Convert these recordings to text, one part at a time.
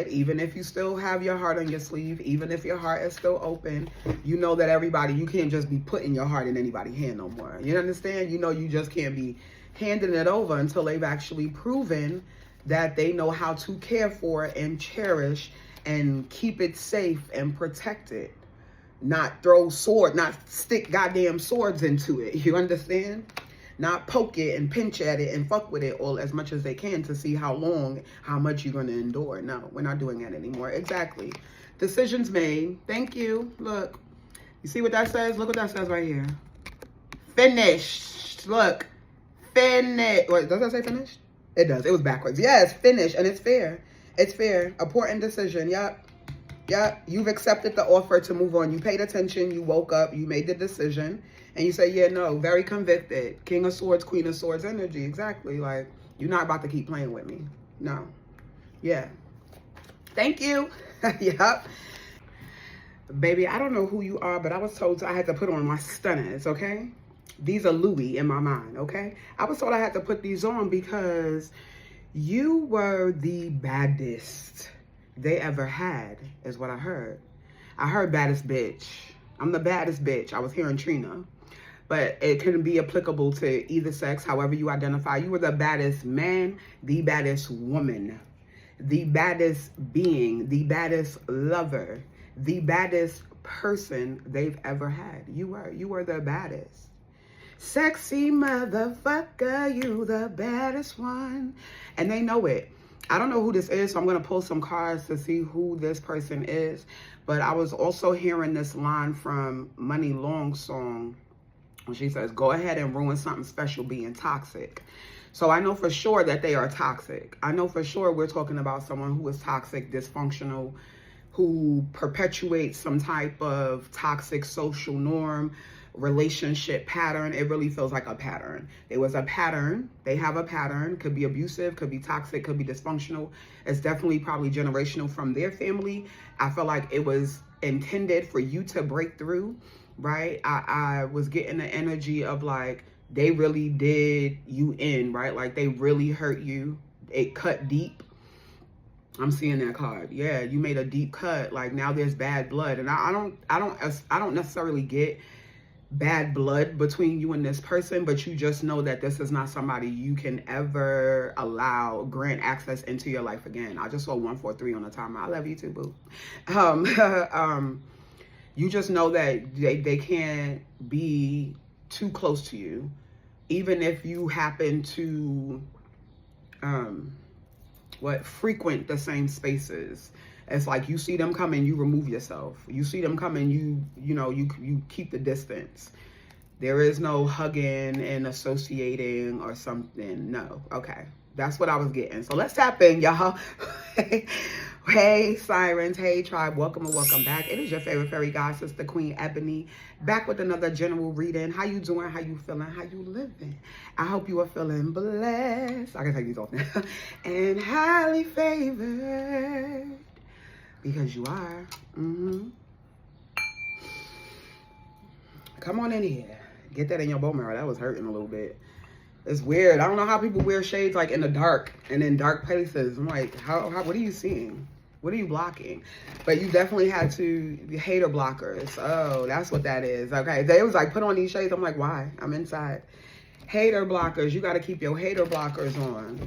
Even if you still have your heart on your sleeve, even if your heart is still open, you know that everybody, you can't just be putting your heart in anybody's hand no more. You understand? You know, you just can't be handing it over until they've actually proven that they know how to care for and cherish and keep it safe and protect it. Not stick goddamn swords into it. You understand? Not poke it and pinch at it and fuck with it all as much as they can to see how much you're going to endure. No, we're not doing that anymore. Exactly. Decisions made. Thank you. Look. You see what that says? Look what that says right here. Finished. Look. Finished. Wait, does that say finished? It does. It was backwards. Yes, finished. And it's fair. It's fair. Important decision. Yep. Yep. You've accepted the offer to move on. You paid attention. You woke up. You made the decision. And you say, yeah, no, very convicted. King of Swords, Queen of Swords energy. Exactly. Like, you're not about to keep playing with me. No. Yeah. Thank you. Yep. Baby, I don't know who you are, but I was told I had to put on my stunners, okay? These are Louis in my mind, okay? I was told I had to put these on because you were the baddest they ever had, is what I heard. I heard baddest bitch. I'm the baddest bitch. I was hearing Trina. But it can be applicable to either sex, however you identify. You were the baddest man, the baddest woman, the baddest being, the baddest lover, the baddest person they've ever had. You were the baddest. Sexy motherfucker, you the baddest one. And they know it. I don't know who this is, so I'm going to pull some cards to see who this person is. But I was also hearing this line from Money Long's song. She says, go ahead and ruin something special being toxic. So I know for sure that they are toxic. I know for sure we're talking about someone who is toxic, dysfunctional, who perpetuates some type of toxic social norm, relationship pattern. It really feels like a pattern. It was a pattern. They have a pattern. Could be abusive, could be toxic, could be dysfunctional. It's definitely probably generational from their family. I feel like it was intended for you to break through. Right? I was getting the energy of like, they really did you in, right? Like they really hurt you. It cut deep. I'm seeing that card. Yeah, you made a deep cut. Like now there's bad blood. And I don't necessarily get bad blood between you and this person, but you just know that this is not somebody you can ever grant access into your life again. I just saw 143 on the timer. I love you too, boo. You just know that they can't be too close to you, even if you happen to, frequent the same spaces. It's like you see them coming, you remove yourself. You see them coming, you keep the distance. There is no hugging and associating or something. No. Okay. That's what I was getting. So let's tap in, y'all. Hey, Sirens. Hey, tribe. Welcome and welcome back. It is your favorite fairy god, Sister Queen Ebony, back with another general reading. How you doing? How you feeling? How you living? I hope you are feeling blessed. I can take these off now. And highly favored. Because you are. Come on in here. Get that in your bone marrow. That was hurting a little bit. It's weird. I don't know how people wear shades like in the dark and in dark places. I'm like, what are you seeing? What are you blocking? But you definitely had to, hater blockers. Oh, that's what that is. Okay. They was like, put on these shades. I'm like, why? I'm inside. Hater blockers. You got to keep your hater blockers on.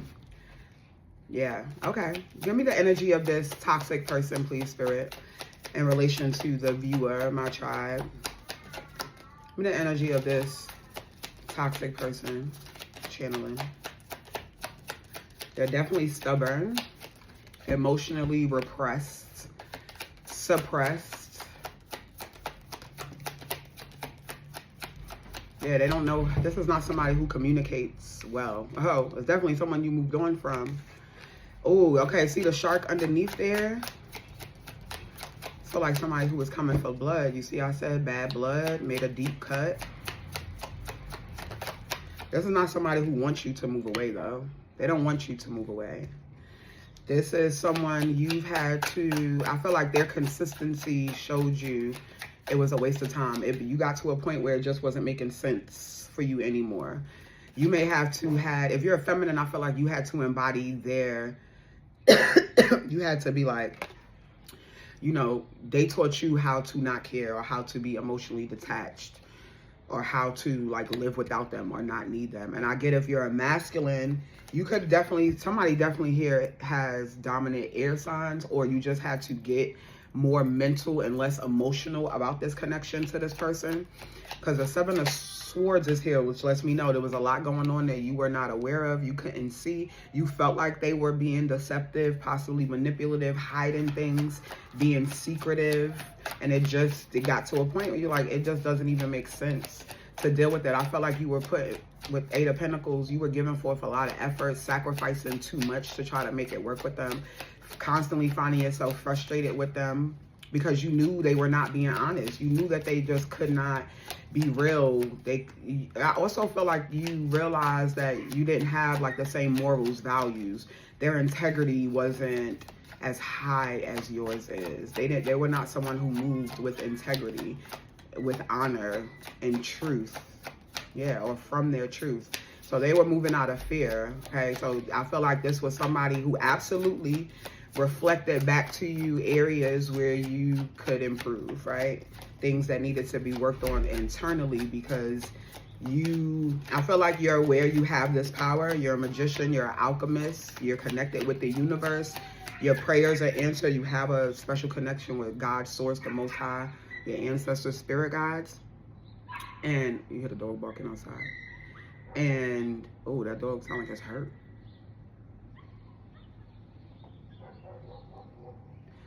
Yeah. Okay. Give me the energy of this toxic person, please, Spirit, in relation to the viewer, my tribe. Give me the energy of this toxic person. Channeling. They're definitely stubborn, emotionally repressed, suppressed. Yeah, they don't know. This is not somebody who communicates well. Oh, it's definitely someone you moved on from. Oh, okay. See the shark underneath there? So like somebody who was coming for blood. You see, I said bad blood, made a deep cut. This is not somebody who wants you to move away, though. They don't want you to move away. This is someone you've had to, I feel like their consistency showed you it was a waste of time. You got to a point where it just wasn't making sense for you anymore. You may have to if you're a feminine, I feel like you had to embody their You had to be like, you know, they taught you how to not care or how to be emotionally detached or how to like live without them or not need them. And I get if you're a masculine, you could definitely, somebody definitely here has dominant air signs, or you just had to get more mental and less emotional about this connection to this person. Because the Seven of Swords is here, which lets me know there was a lot going on that you were not aware of, you couldn't see. You felt like they were being deceptive, possibly manipulative, hiding things, being secretive. And it got to a point where you're like, it just doesn't even make sense to deal with it. I felt like you were put with Eight of Pentacles, you were giving forth a lot of effort, sacrificing too much to try to make it work with them, constantly finding yourself frustrated with them because you knew they were not being honest. You knew that they just could not be real. I also feel like you realized that you didn't have like the same morals, values. Their integrity wasn't as high as yours is. They were not someone who moved with integrity, with honor and truth. Yeah, or from their truth. So they were moving out of fear. Okay, so I feel like this was somebody who absolutely reflected back to you areas where you could improve, right? Things that needed to be worked on internally, because I feel like you're aware you have this power. You're a magician, you're an alchemist, you're connected with the universe. Your prayers are answered. You have a special connection with God, Source, the Most High, your ancestors, spirit guides. And you hear the dog barking outside. And, oh, that dog sounds like it's hurt.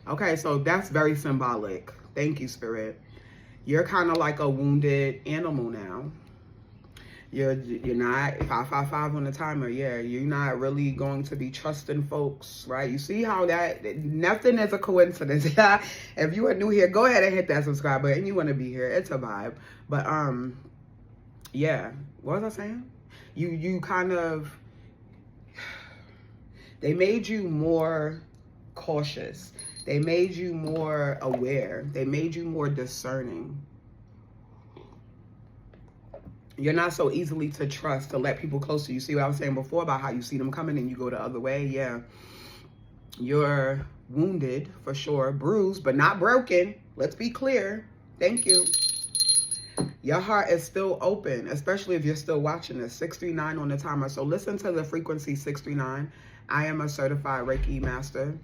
Okay, so that's very symbolic. Thank you, Spirit. You're kind of like a wounded animal now. You're not 555 on the timer. Yeah, you're not really going to be trusting folks, right? You see how that nothing is a coincidence. Yeah, if you are new here, go ahead and hit that subscribe button. You want to be here? It's a vibe. But yeah. What was I saying? You kind of, they made you more cautious. They made you more aware. They made you more discerning. You're not so easily to trust, to let people close to you. See what I was saying before about how you see them coming and you go the other way? Yeah. You're wounded, for sure. Bruised, but not broken. Let's be clear. Thank you. Your heart is still open, especially if you're still watching this. 639 on the timer. So listen to the frequency 639. I am a certified Reiki master.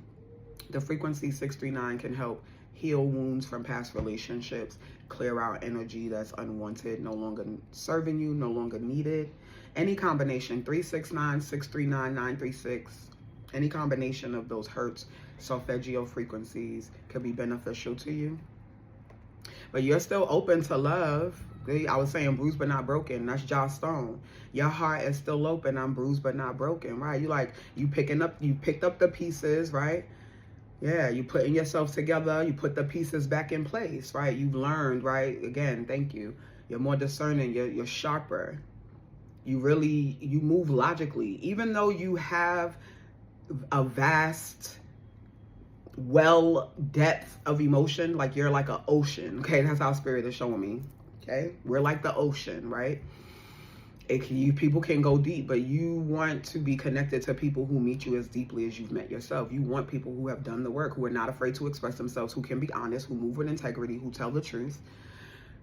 The frequency 639 can help heal wounds from past relationships, clear out energy that's unwanted, no longer serving you, no longer needed. Any combination, 369, 639, 936, any combination of those hertz, solfeggio frequencies could be beneficial to you. But you're still open to love. I was saying bruised but not broken. That's Joss Stone. Your heart is still open. I'm bruised but not broken, right? You picked up the pieces, right? Yeah, you putting yourself together. You put the pieces back in place, right? You've learned, right? Again, thank you. You're more discerning. You're sharper. You move logically. Even though you have a vast depth of emotion, like you're like an ocean. Okay, that's how Spirit is showing me. Okay, we're like the ocean, right? People can go deep, but you want to be connected to people who meet you as deeply as you've met yourself. You want people who have done the work, who are not afraid to express themselves, who can be honest, who move with integrity, who tell the truth,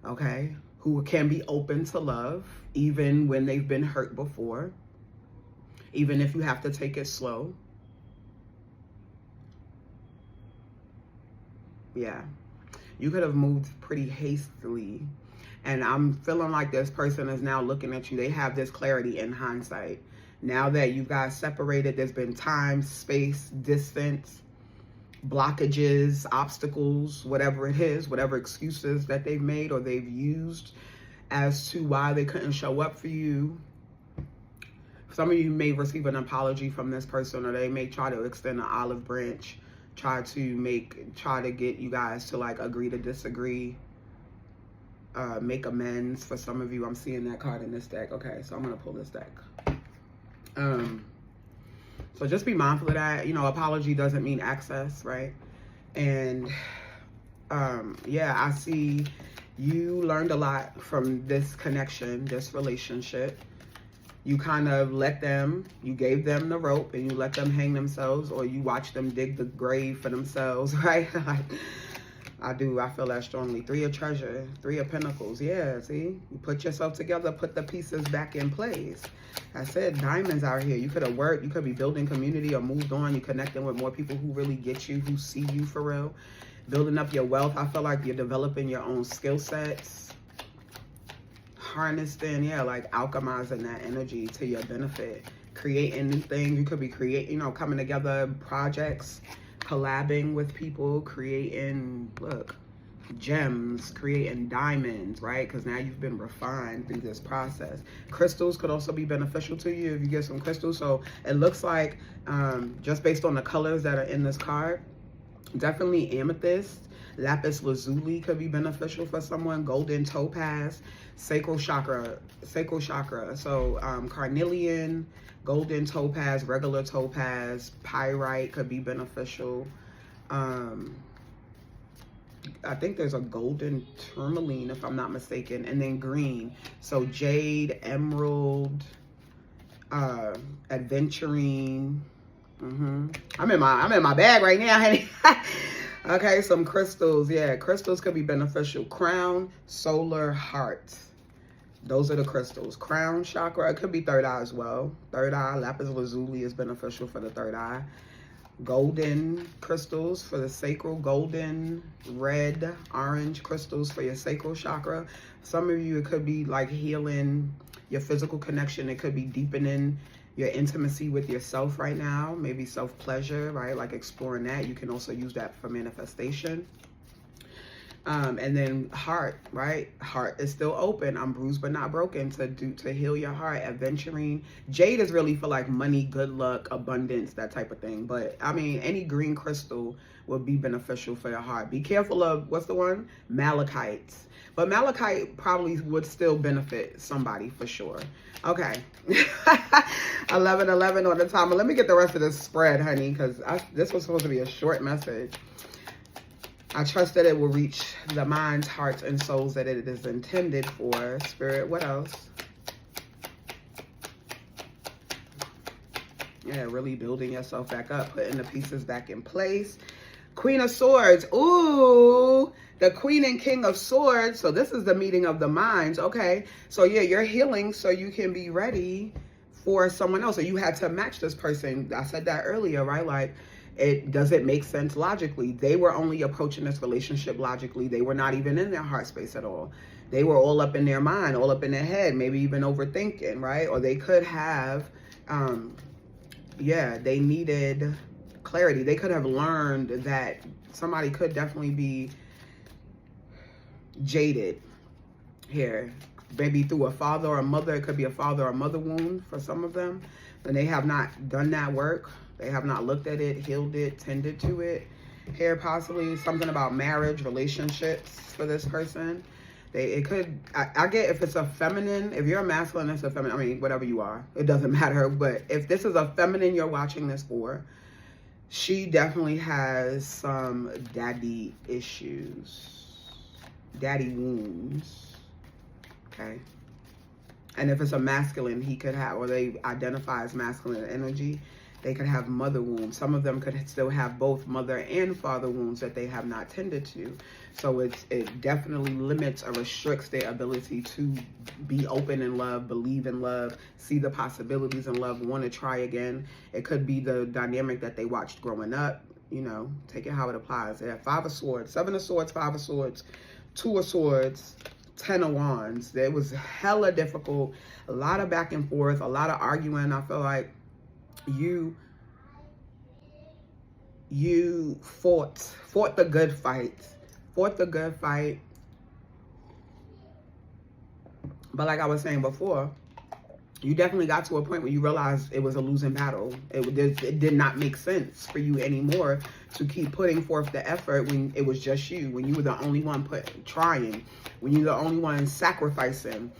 okay? Who can be open to love, even when they've been hurt before, even if you have to take it slow. Yeah, you could have moved pretty hastily. And I'm feeling like this person is now looking at you. They have this clarity in hindsight. Now that you guys separated, there's been time, space, distance, blockages, obstacles, whatever it is, whatever excuses that they've made or they've used as to why they couldn't show up for you. Some of you may receive an apology from this person, or they may try to extend an olive branch, try to get you guys to like agree to disagree. Make amends. For some of you, I'm seeing that card in this deck. Okay, so I'm gonna pull this deck. So just be mindful of that. You know, apology doesn't mean access, right? And yeah, I see you learned a lot from this connection, this relationship. You kind of let them, you gave them the rope and you let them hang themselves, or you watch them dig the grave for themselves, right? I feel that strongly. 3 of treasure, 3 of pentacles. Yeah, see? You put yourself together, put the pieces back in place. I said diamonds out here. You could have worked, you could be building community or moved on. You're connecting with more people who really get you, who see you for real. Building up your wealth. I feel like you're developing your own skill sets. Harnessing, yeah, like alchemizing that energy to your benefit. Creating new things. You could be creating, you know, coming together, projects, collabing with people, creating, look, gems, creating diamonds, right? Because now you've been refined through this process. Crystals could also be beneficial to you if you get some crystals. So it looks like, just based on the colors that are in this card, definitely amethyst, lapis lazuli could be beneficial for someone. Golden topaz, sacral chakra. So carnelian, golden topaz, regular topaz, pyrite could be beneficial. I think there's a golden tourmaline, if I'm not mistaken, and then green. So jade, emerald, aventurine. I'm in my bag right now, honey. Okay, some crystals. Yeah, crystals could be beneficial. Crown, solar, heart. Those are the crystals. Crown chakra. It could be third eye as well. Third eye, lapis lazuli is beneficial for the third eye. Golden crystals for the sacral. Golden, red, orange crystals for your sacral chakra. Some of you, it could be like healing your physical connection. It could be deepening your intimacy with yourself right now, maybe self-pleasure, right? Like exploring that. You can also use that for manifestation. And then heart, right? Heart is still open. I'm bruised but not broken, to heal your heart. Aventurine. Jade is really for like money, good luck, abundance, that type of thing. But I mean, any green crystal will be beneficial for your heart. Be careful of, what's the one? Malachite. But malachite probably would still benefit somebody for sure. Okay. 11:11 on the timer. Let me get the rest of this spread, honey, because this was supposed to be a short message. I trust that it will reach the minds, hearts, and souls that it is intended for. Spirit, what else? Yeah, really building yourself back up, putting the pieces back in place. Queen of Swords. Ooh, the Queen and King of Swords. So this is the meeting of the minds. Okay, so yeah, you're healing so you can be ready for someone else. So you had to match this person. I said that earlier, right? Like, it doesn't make sense logically. They were only approaching this relationship logically. They were not even in their heart space at all. They were all up in their mind, all up in their head, maybe even overthinking, right? Or they could have, they needed clarity. They could have learned that somebody could definitely be jaded here. Maybe through a father or a mother. It could be a father or mother wound for some of them. And they have not done that work. They have not looked at it, healed it, tended to it. Here, possibly something about marriage, relationships for this person. I get if it's a feminine, if you're a masculine, it's a feminine. I mean, whatever you are, it doesn't matter. But if this is a feminine you're watching this for, she definitely has some daddy issues, daddy wounds, okay? And if it's a masculine, he could have, or they identify as masculine energy, they could have mother wounds. Some of them could still have both mother and father wounds that they have not tended to. So it definitely limits or restricts their ability to be open in love, believe in love, see the possibilities in love, want to try again. It could be the dynamic that they watched growing up. You know, take it how it applies. They have 5 of Swords, 7 of Swords, 5 of Swords, 2 of Swords, 10 of Wands. It was hella difficult. A lot of back and forth, a lot of arguing. I feel like you fought the good fight. Fought the good fight. But like I was saying before, you definitely got to a point where you realized it was a losing battle. It did not make sense for you anymore to keep putting forth the effort when it was just you, when you were the only one trying, when you were the only one sacrificing.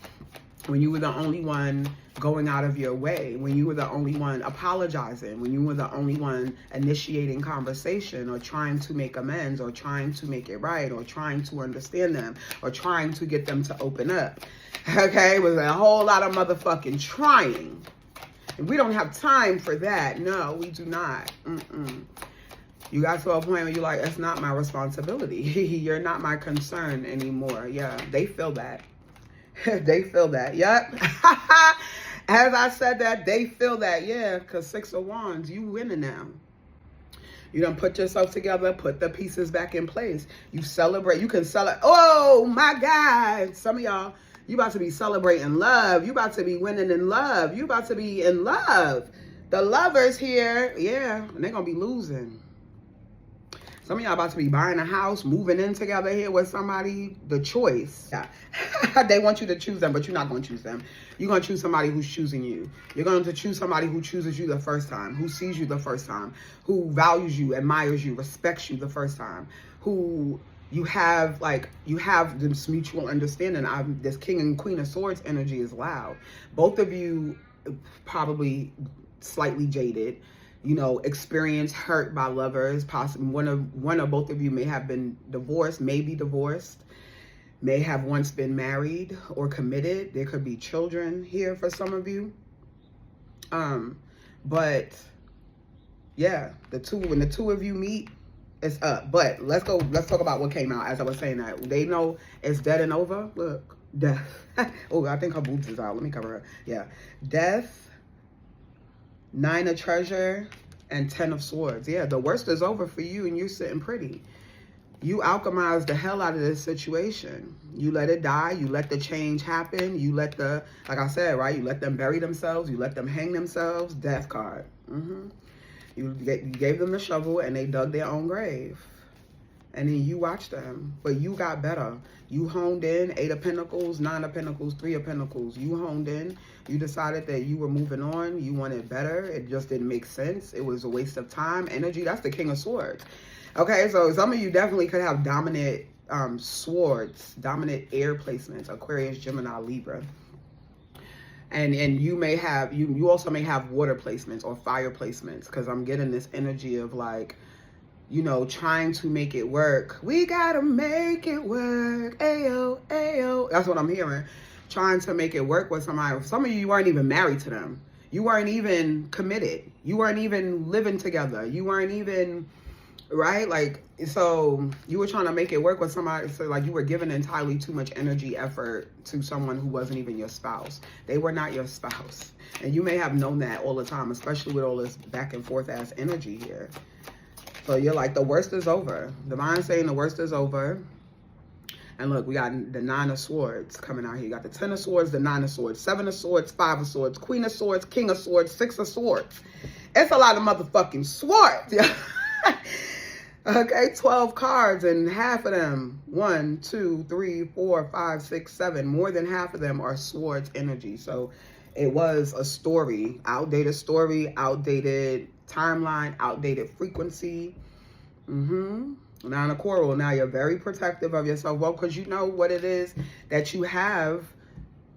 when you were the only one going out of your way, when you were the only one apologizing, when you were the only one initiating conversation or trying to make amends or trying to make it right or trying to understand them or trying to get them to open up. Okay, it was a whole lot of motherfucking trying. We don't have time for that. No, we do not. You got to a point where you're like, it's not my responsibility. You're not my concern anymore. Yeah, they feel that. They feel that. Yep. As I said that, they feel that. Yeah, because 6 of Wands, you winning now. You done put yourself together, put the pieces back in place. You celebrate. You can celebrate. Oh, my God. Some of y'all, you about to be celebrating love. You about to be winning in love. You about to be in love. The lovers here, yeah, and they're going to be losing. Some of y'all about to be buying a house, moving in together here with somebody, the choice. Yeah. They want you to choose them, but you're not going to choose them. You're going to choose somebody who's choosing you. You're going to choose somebody who chooses you the first time, who sees you the first time, who values you, admires you, respects you the first time, who you have this mutual understanding. This King and Queen of Swords energy is loud. Both of you probably slightly jaded. You know, experienced hurt by lovers. Possibly one or both of you may have been divorced, may be divorced, may have once been married or committed. There could be children here for some of you. But yeah, when the two of you meet, it's up. But let's talk about what came out as I was saying that. They know it's dead and over. Look, death. Oh, I think her boobs is out. Let me cover her. Yeah. Death. 9 of Treasure and 10 of Swords. Yeah, the worst is over for you and you're sitting pretty. You alchemize the hell out of this situation. You let it die. You let the change happen. You let like I said, right? You let them bury themselves. You let them hang themselves. Death card. You gave them the shovel and they dug their own grave. And then you watched them. But you got better. You honed in. 8 of Pentacles, 9 of Pentacles, 3 of Pentacles. You honed in. You decided that you were moving on. You wanted better. It just didn't make sense. It was a waste of time, energy. That's the King of Swords. Okay, so some of you definitely could have dominant swords, dominant air placements, Aquarius, Gemini, Libra. And you may have, you also may have water placements or fire placements, because I'm getting this energy of like, you know, trying to make it work. We gotta make it work. Ayo, ayo. That's what I'm hearing. Trying to make it work with somebody. Some of you weren't even married to them. You weren't even committed. You weren't even living together. You weren't even, right? Like, so you were trying to make it work with somebody. So like you were giving entirely too much energy, effort to someone who wasn't even your spouse. They were not your spouse. And you may have known that all the time, especially with all this back and forth ass energy here. So you're like, the worst is over. Divine's saying the worst is over. And look, we got the 9 of Swords coming out here. You got the 10 of Swords, the 9 of Swords, 7 of Swords, 5 of Swords, Queen of Swords, King of Swords, 6 of Swords. It's a lot of motherfucking swords. Okay, 12 cards and half of them, 1, 2, 3, 4, 5, 6, 7, more than half of them are Swords energy. So it was a story, outdated timeline, outdated frequency. 9 of Coral. Now you're very protective of yourself. Well, because you know what it is that you have,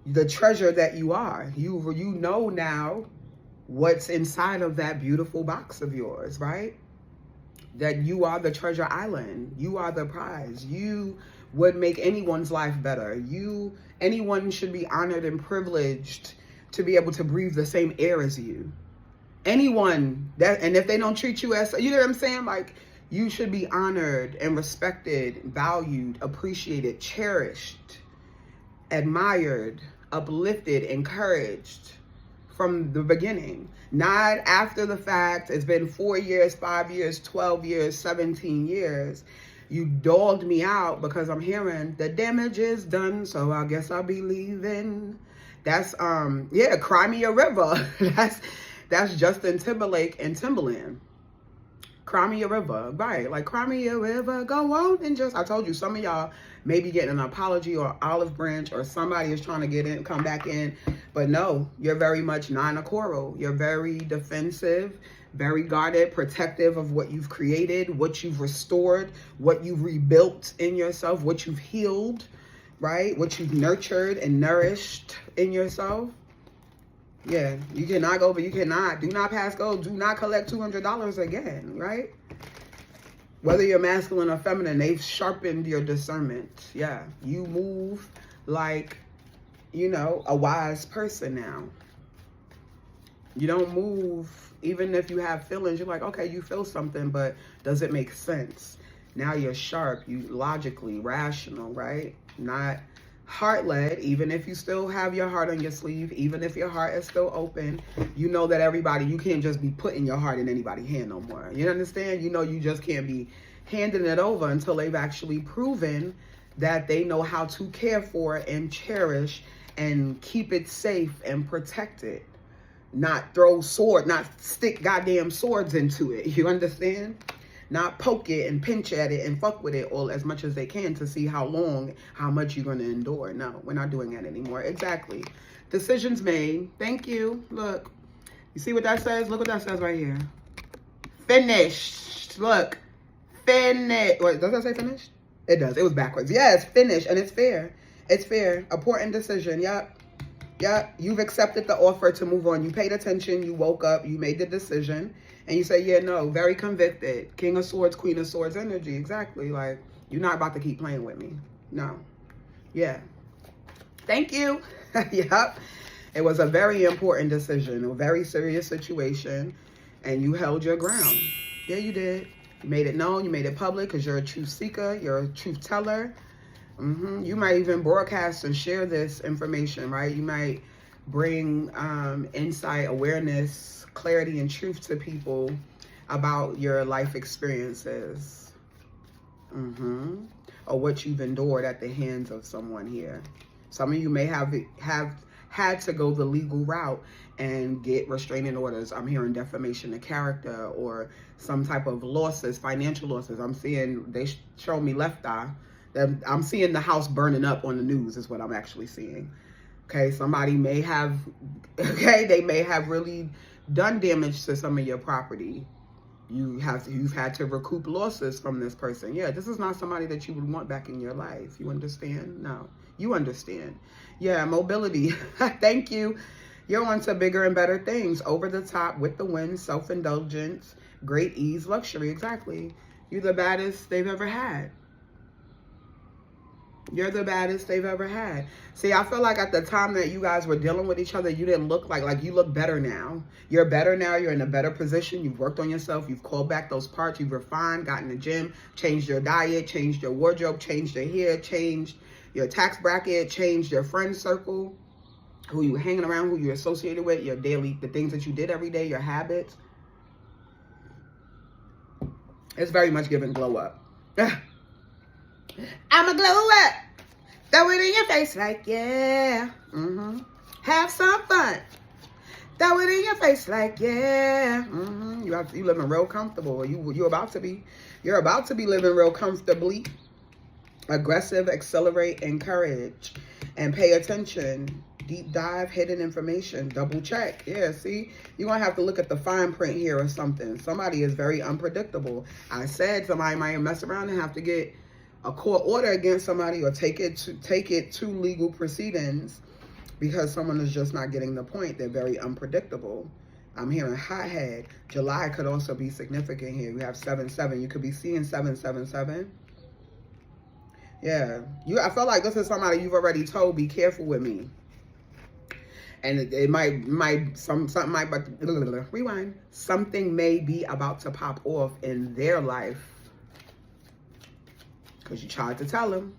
the treasure that you are. You know now what's inside of that beautiful box of yours, right? That you are the treasure island. You are the prize. You would make anyone's life better. Anyone should be honored and privileged to be able to breathe the same air as you. Anyone and if they don't treat you as, you know what I'm saying? Like, you should be honored and respected, valued, appreciated, cherished, admired, uplifted, encouraged from the beginning. Not after the fact. It's been 4 years, 5 years, 12 years, 17 years. You dogged me out because I'm hearing the damage is done, so I guess I'll be leaving. That's, yeah, Cry Me a River. That's Justin Timberlake and Timberland. Cry me a river, right? Like, cry me a river, go on and just, I told you, some of y'all may be getting an apology or olive branch, or somebody is trying to get in, come back in. But no, you're very much 9 of Coral. You're very defensive, very guarded, protective of what you've created, what you've restored, what you've rebuilt in yourself, what you've healed. right? What you've nurtured and nourished in yourself. Yeah, you cannot go, but you cannot. Do not pass go. Do not collect $200 again, right? Whether you're masculine or feminine, they've sharpened your discernment. Yeah, you move like, you know, a wise person now. You don't move, even if you have feelings, you're like, okay, you feel something, but does it make sense? Now you're sharp, you logically, rational, right? Not heart-led, even if you still have your heart on your sleeve, even if your heart is still open, you know that everybody, you can't just be putting your heart in anybody's hand no more. You understand? You know you just can't be handing it over until they've actually proven that they know how to care for and cherish and keep it safe and protect it. Not stick goddamn swords into it. You understand? Not poke it and pinch at it and fuck with it all as much as they can to see how much you're going to endure. No, we're not doing that anymore. Exactly. Decisions made. Thank you. Look. You see what that says? Look what that says right here. Finished. Look. Finished. Wait, does that say finished? It does. It was backwards. Yes, finished. And it's fair. It's fair. Important decision. Yep. Yep, you've accepted the offer to move on. You paid attention, you woke up, you made the decision, and you say, yeah, no, very convicted. King of Swords, Queen of Swords energy, exactly. Like, you're not about to keep playing with me. No. Yeah. Thank you. Yep. It was a very important decision, a very serious situation, and you held your ground. Yeah, you did. You made it known, you made it public because you're a truth seeker, you're a truth teller. You might even broadcast and share this information, right? You might bring insight, awareness, clarity, and truth to people about your life experiences. Or what you've endured at the hands of someone here. Some of you may have had to go the legal route and get restraining orders. I'm hearing defamation of character or some type of losses, financial losses. I'm seeing, they show me left eye. I'm seeing the house burning up on the news is what I'm actually seeing. Okay, somebody may have, they may have really done damage to some of your property. You've had to recoup losses from this person. Yeah, this is not somebody that you would want back in your life. You understand? No, you understand. Yeah, mobility. Thank you. You're on to bigger and better things. Over the top, with the wind, self-indulgence, great ease, luxury. Exactly. You're the baddest they've ever had. You're the baddest they've ever had. See, I feel like at the time that you guys were dealing with each other, you didn't look like you look better now. You're better now. You're in a better position. You've worked on yourself. You've called back those parts. You've refined, got in the gym, changed your diet, changed your wardrobe, changed your hair, changed your tax bracket, changed your friend circle, who you were hanging around, who you associated with, your daily, the things that you did every day, your habits. It's very much giving glow up. I'ma glow up. Throw it in your face like, yeah. Have some fun. Throw it in your face like, yeah. You living real comfortable. You're about to be. You're about to be living real comfortably. Aggressive, accelerate, encourage, and pay attention. Deep dive, hidden information. Double check. Yeah, see? You're going to have to look at the fine print here or something. Somebody is very unpredictable. I said somebody might mess around and have to get a court order against somebody or take it to legal proceedings because someone is just not getting the point. They're very unpredictable. I'm hearing hothead. July could also be significant here. We have 7-7. You could be seeing 7-7-7. Yeah. I feel like this is somebody you've already told, be careful with me. And it rewind. Something may be about to pop off in their life. Because you tried to tell them,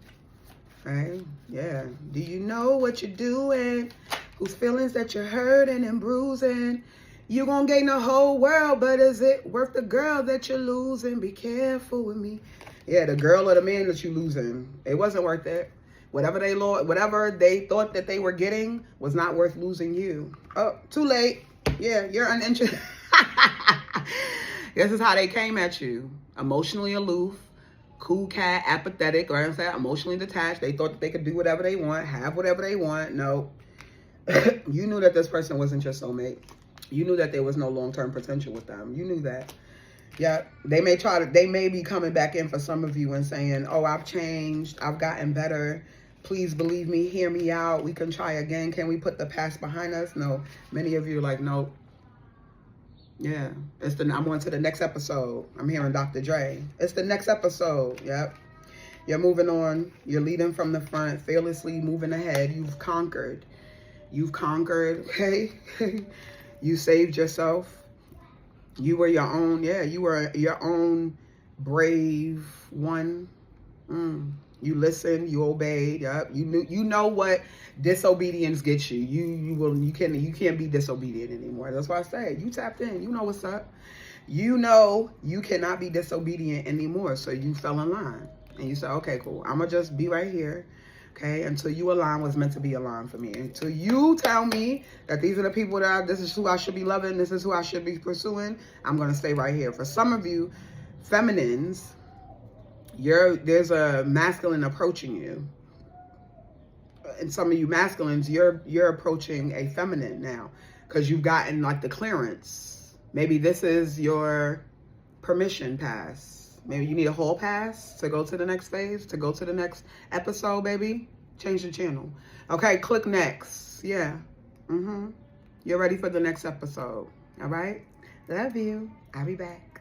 right? Yeah. Do you know what you're doing? Whose feelings that you're hurting and bruising? You're going to gain the whole world, but is it worth the girl that you're losing? Be careful with me. Yeah, the girl or the man that you're losing. It wasn't worth it. Whatever they thought that they were getting was not worth losing you. Oh, too late. Yeah, you're uninterested. This is how they came at you. Emotionally aloof. Cool cat, apathetic, or I'm saying emotionally detached. They thought that they could do whatever they want, have whatever they want. No. You knew that this person wasn't your soulmate. You knew that there was no long-term potential with them. You knew that. Yeah. They may be coming back in for some of you and saying, oh, I've changed. I've gotten better. Please believe me, hear me out. We can try again. Can we put the past behind us? No. Many of you are like, nope. Yeah. I'm on to the next episode. I'm hearing Dr. Dre. It's the next episode. Yep. You're moving on. You're leading from the front, fearlessly moving ahead. You've conquered. You've conquered. Okay. You saved yourself. You were your own. Yeah, you were your own brave one. You listened, you obeyed. Yep. You know what disobedience gets you. You can't be disobedient anymore. That's why I say you tapped in. You know what's up. You know you cannot be disobedient anymore. So you fell in line. And you said, okay, cool. I'm gonna just be right here. Okay, until you align what's meant to be aligned for me. Until you tell me that these are the people this is who I should be loving, this is who I should be pursuing, I'm gonna stay right here. For some of you feminines, there's a masculine approaching you. And some of you masculines, you're approaching a feminine now because you've gotten like the clearance. Maybe this is your permission pass. Maybe you need a hall pass to go to the next phase, to go to the next episode, baby. Change the channel. Okay, click next. Yeah. You're ready for the next episode. All right? Love you. I'll be back.